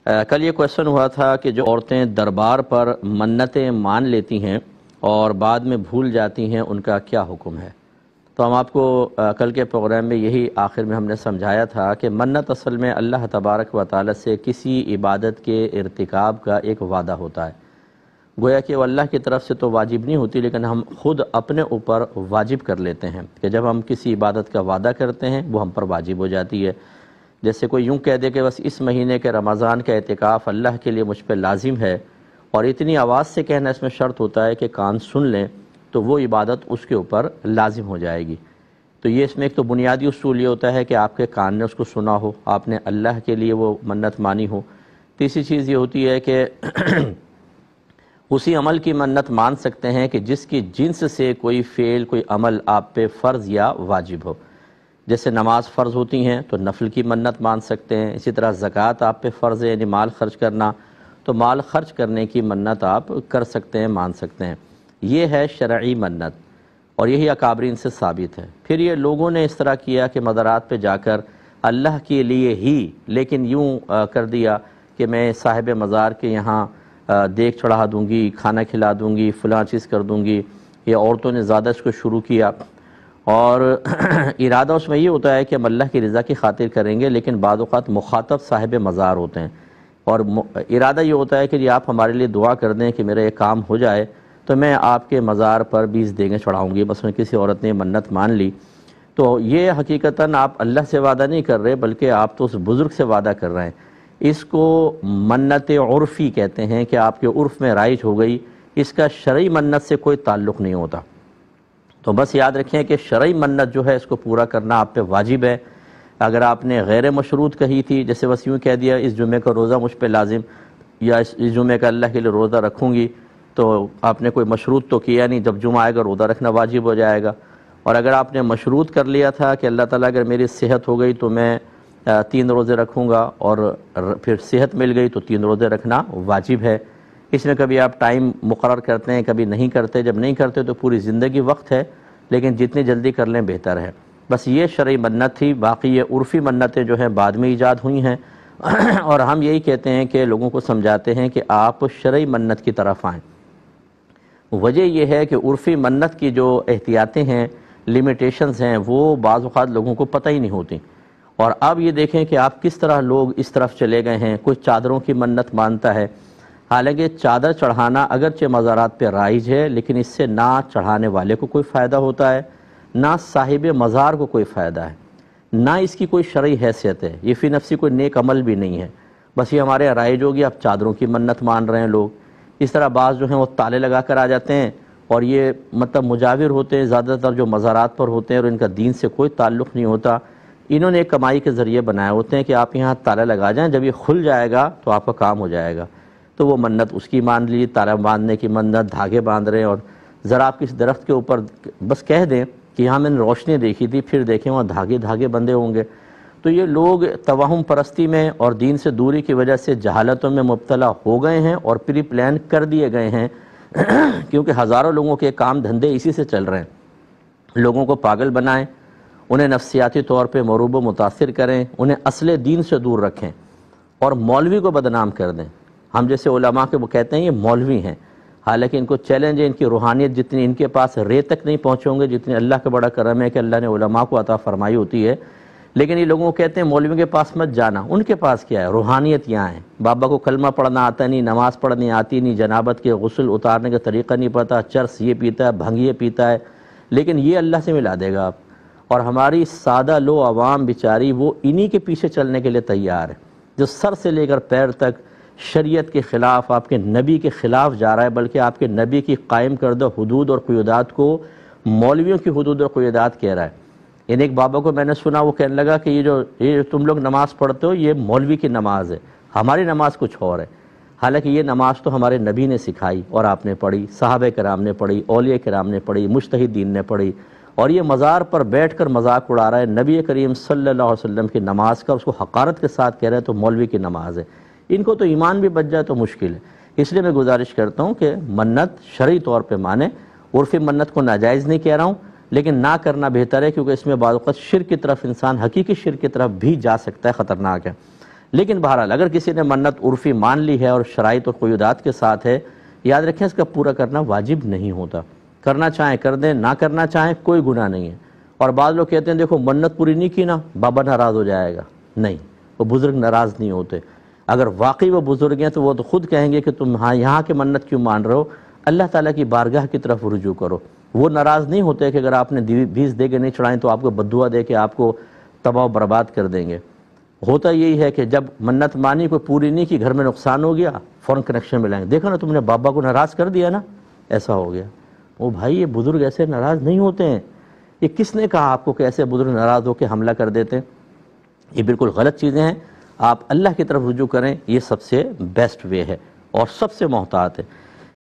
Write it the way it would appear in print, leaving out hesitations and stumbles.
کل یہ کویشچن ہوا تھا کہ جو عورتیں دربار پر منتیں مان لیتی ہیں اور بعد میں بھول جاتی ہیں ان کا کیا حکم ہے؟ تو ہم آپ کو کل کے پروگرام میں یہی آخر میں ہم نے سمجھایا تھا کہ منت اصل میں اللہ تبارک و تعالی سے کسی عبادت کے ارتکاب کا ایک وعدہ ہوتا ہے۔ گویا کہ وہ اللہ کی طرف سے تو واجب نہیں ہوتی، لیکن ہم خود اپنے اوپر واجب کر لیتے ہیں کہ جب ہم کسی عبادت کا وعدہ کرتے ہیں وہ ہم پر واجب ہو جاتی ہے۔ جیسے کوئی یوں کہہ دے کہ بس اس مہینے کے رمضان کا اعتکاف اللہ کے لیے مجھ پہ لازم ہے، اور اتنی آواز سے کہنا اس میں شرط ہوتا ہے کہ کان سن لیں، تو وہ عبادت اس کے اوپر لازم ہو جائے گی۔ تو یہ اس میں ایک تو بنیادی اصول یہ ہوتا ہے کہ آپ کے کان نے اس کو سنا ہو، آپ نے اللہ کے لیے وہ منت مانی ہو۔ تیسری چیز یہ ہوتی ہے کہ اسی عمل کی منت مان سکتے ہیں کہ جس کی جنس سے کوئی فعل، کوئی عمل آپ پہ فرض یا واجب ہو۔ جیسے نماز فرض ہوتی ہیں تو نفل کی منت مان سکتے ہیں، اسی طرح زکوٰۃ آپ پہ فرض ہے یعنی مال خرچ کرنا، تو مال خرچ کرنے کی منت آپ کر سکتے ہیں، مان سکتے ہیں۔ یہ ہے شرعی منت، اور یہی اکابرین سے ثابت ہے۔ پھر یہ لوگوں نے اس طرح کیا کہ مزارات پہ جا کر اللہ کے لیے ہی، لیکن یوں کر دیا کہ میں صاحب مزار کے یہاں دیگ چڑھا دوں گی، کھانا کھلا دوں گی، فلاں چیز کر دوں گی، یہ عورتوں نے زیادہ اس کو شروع کیا، اور ارادہ اس میں یہ ہوتا ہے کہ ہم اللہ کی رضا کی خاطر کریں گے، لیکن بعض اوقات مخاطب صاحب مزار ہوتے ہیں، اور ارادہ یہ ہوتا ہے کہ جی آپ ہمارے لیے دعا کر دیں کہ میرا یہ کام ہو جائے تو میں آپ کے مزار پر 20 دیگیں چڑھاؤں گی۔ مثلا کسی عورت نے منت مان لی، تو یہ حقیقتاً آپ اللہ سے وعدہ نہیں کر رہے بلکہ آپ تو اس بزرگ سے وعدہ کر رہے ہیں۔ اس کو منت عرفی کہتے ہیں کہ آپ کے عرف میں رائج ہو گئی، اس کا شرعی منت سے کوئی تعلق نہیں ہوتا۔ تو بس یاد رکھیں کہ شرعی منت جو ہے اس کو پورا کرنا آپ پہ واجب ہے۔ اگر آپ نے غیر مشروط کہی تھی، جیسے بس یوں کہہ دیا اس جمعے کا روزہ مجھ پہ لازم، یا اس جمعے کا اللہ کے لیے روزہ رکھوں گی، تو آپ نے کوئی مشروط تو کیا نہیں، جب جمعہ آئے گا روزہ رکھنا واجب ہو جائے گا۔ اور اگر آپ نے مشروط کر لیا تھا کہ اللہ تعالیٰ اگر میری صحت ہو گئی تو میں 3 روزے رکھوں گا، اور پھر صحت مل گئی تو 3 روزے رکھنا واجب ہے۔ اس میں کبھی آپ ٹائم مقرر کرتے ہیں، کبھی نہیں کرتے، جب نہیں کرتے تو پوری زندگی وقت ہے، لیکن جتنی جلدی کر لیں بہتر ہے۔ بس یہ شرعی منت تھی، باقی یہ عرفی منتیں جو ہیں بعد میں ایجاد ہوئی ہیں، اور ہم یہی کہتے ہیں کہ لوگوں کو سمجھاتے ہیں کہ آپ شرعی منت کی طرف آئیں۔ وجہ یہ ہے کہ عرفی منت کی جو احتیاطیں ہیں، لیمیٹیشنز ہیں، وہ بعض اوقات لوگوں کو پتہ ہی نہیں ہوتی۔ اور اب یہ دیکھیں کہ آپ کس طرح لوگ اس طرف چلے گئے ہیں، کوئی چادروں کی منت مانتا ہے، حالانکہ چادر چڑھانا اگرچہ مزارات پہ رائج ہے، لیکن اس سے نہ چڑھانے والے کو کوئی فائدہ ہوتا ہے، نہ صاحب مزار کو کوئی فائدہ ہے، نہ اس کی کوئی شرعی حیثیت ہے، یہ فی نفسی کوئی نیک عمل بھی نہیں ہے۔ بس یہ ہمارے رائج ہو گیا، اب چادروں کی منت مان رہے ہیں لوگ۔ اس طرح بعض جو ہیں وہ تالے لگا کر آ جاتے ہیں، اور یہ مطلب مجاور ہوتے ہیں زیادہ تر جو مزارات پر ہوتے ہیں، اور ان کا دین سے کوئی تعلق نہیں ہوتا۔ انہوں نے ایک کمائی کے ذریعے بنائے ہوتے ہیں کہ آپ یہاں تالا لگا جائیں، جب یہ کھل جائے گا تو آپ کا کام ہو جائے گا۔ تو وہ منت اس کی مان لی، تالا باندھنے کی منت، دھاگے باندھ رہے ہیں، اور ذرا آپ کس درخت کے اوپر بس کہہ دیں کہ یہاں میں نے روشنی دیکھی تھی، پھر دیکھیں وہاں دھاگے بندھے ہوں گے۔ تو یہ لوگ توہم پرستی میں اور دین سے دوری کی وجہ سے جہالتوں میں مبتلا ہو گئے ہیں، اور پری پلان کر دیے گئے ہیں، کیونکہ ہزاروں لوگوں کے کام دھندے اسی سے چل رہے ہیں۔ لوگوں کو پاگل بنائیں، انہیں نفسیاتی طور پہ مروب و متاثر کریں، انہیں اصل دین سے دور رکھیں، اور مولوی کو بدنام کر دیں۔ ہم جیسے علماء کے وہ کہتے ہیں یہ مولوی ہیں، حالانکہ ان کو چیلنج ہے، ان کی روحانیت جتنی ان کے پاس رے تک نہیں پہنچے ہوں گے جتنی اللہ کا بڑا کرم ہے کہ اللہ نے علماء کو عطا فرمائی ہوتی ہے۔ لیکن یہ لوگوں کو کہتے ہیں مولوی کے پاس مت جانا، ان کے پاس کیا ہے؟ روحانیت یہاں ہے۔ بابا کو کلمہ پڑھنا آتا نہیں، نماز پڑھنی آتی نہیں، جنابت کے غسل اتارنے کا طریقہ نہیں پتہ، چرس یہ پیتا ہے، بھنگ یہ پیتا ہے، لیکن یہ اللہ سے ملا دے گا آپ۔ اور ہماری سادہ لو عوام بیچاری وہ انہی کے پیچھے چلنے کے لیے تیار ہے، جو سر سے لے کر پیر تک شریعت کے خلاف، آپ کے نبی کے خلاف جا رہا ہے، بلکہ آپ کے نبی کی قائم کردہ حدود اور قیودات کو مولویوں کی حدود اور قیودات کہہ رہا ہے۔ ایک بابا کو میں نے سنا، وہ کہنے لگا کہ یہ جو تم لوگ نماز پڑھتے ہو یہ مولوی کی نماز ہے، ہماری نماز کچھ اور ہے۔ حالانکہ یہ نماز تو ہمارے نبی نے سکھائی اور آپ نے پڑھی، صحابہ کرام نے پڑھی، اولیاء کرام نے پڑھی، مجتہدین نے پڑھی، اور یہ مزار پر بیٹھ کر مذاق اڑا رہا ہے نبی کریم صلی اللہ علیہ وسلم کی نماز کا، اس کو حقارت کے ساتھ کہہ رہے ہیں تو مولوی کی نماز ہے۔ ان کو تو ایمان بھی بچ جائے تو مشکل ہے۔ اس لیے میں گزارش کرتا ہوں کہ منت شرعی طور پہ مانیں، عرفی منت کو ناجائز نہیں کہہ رہا ہوں، لیکن نہ کرنا بہتر ہے، کیونکہ اس میں بعض اوقات شرک کی طرف انسان حقیقی شرک کی طرف بھی جا سکتا ہے، خطرناک ہے۔ لیکن بہرحال اگر کسی نے منت عرفی مان لی ہے اور شرائط و قیودات کے ساتھ ہے، یاد رکھیں اس کا پورا کرنا واجب نہیں ہوتا، کرنا چاہیں کر دیں، نہ کرنا چاہیں کوئی گناہ نہیں ہے۔ اور بعض لوگ کہتے ہیں دیکھو منت پوری نہیں کی نا بابا ناراض ہو جائے گا، نہیں، وہ بزرگ ناراض نہیں ہوتے۔ اگر واقعی وہ بزرگ ہیں تو وہ تو خود کہیں گے کہ تم یہاں کے منت کیوں مان رہے ہو، اللہ تعالیٰ کی بارگاہ کی طرف رجوع کرو۔ وہ ناراض نہیں ہوتے کہ اگر آپ نے 20 دیگیں نہیں چڑھائیں تو آپ کو بددعا دے کے آپ کو تباہ و برباد کر دیں گے۔ ہوتا یہی ہے کہ جب منت مانی کوئی پوری نہیں کی، گھر میں نقصان ہو گیا، فوراً کنیکشن ملائیں گے، دیکھا نا تم نے بابا کو ناراض کر دیا نا، ایسا ہو گیا۔ وہ بھائی یہ بزرگ ایسے ناراض نہیں ہوتے ہیں، یہ کس نے کہا آپ کو کہ ایسے بزرگ ناراض ہو کے حملہ کر دیتے ہیں؟ یہ بالکل غلط چیزیں ہیں۔ آپ اللہ کی طرف رجوع کریں، یہ سب سے بیسٹ وے ہے اور سب سے محتاط ہے۔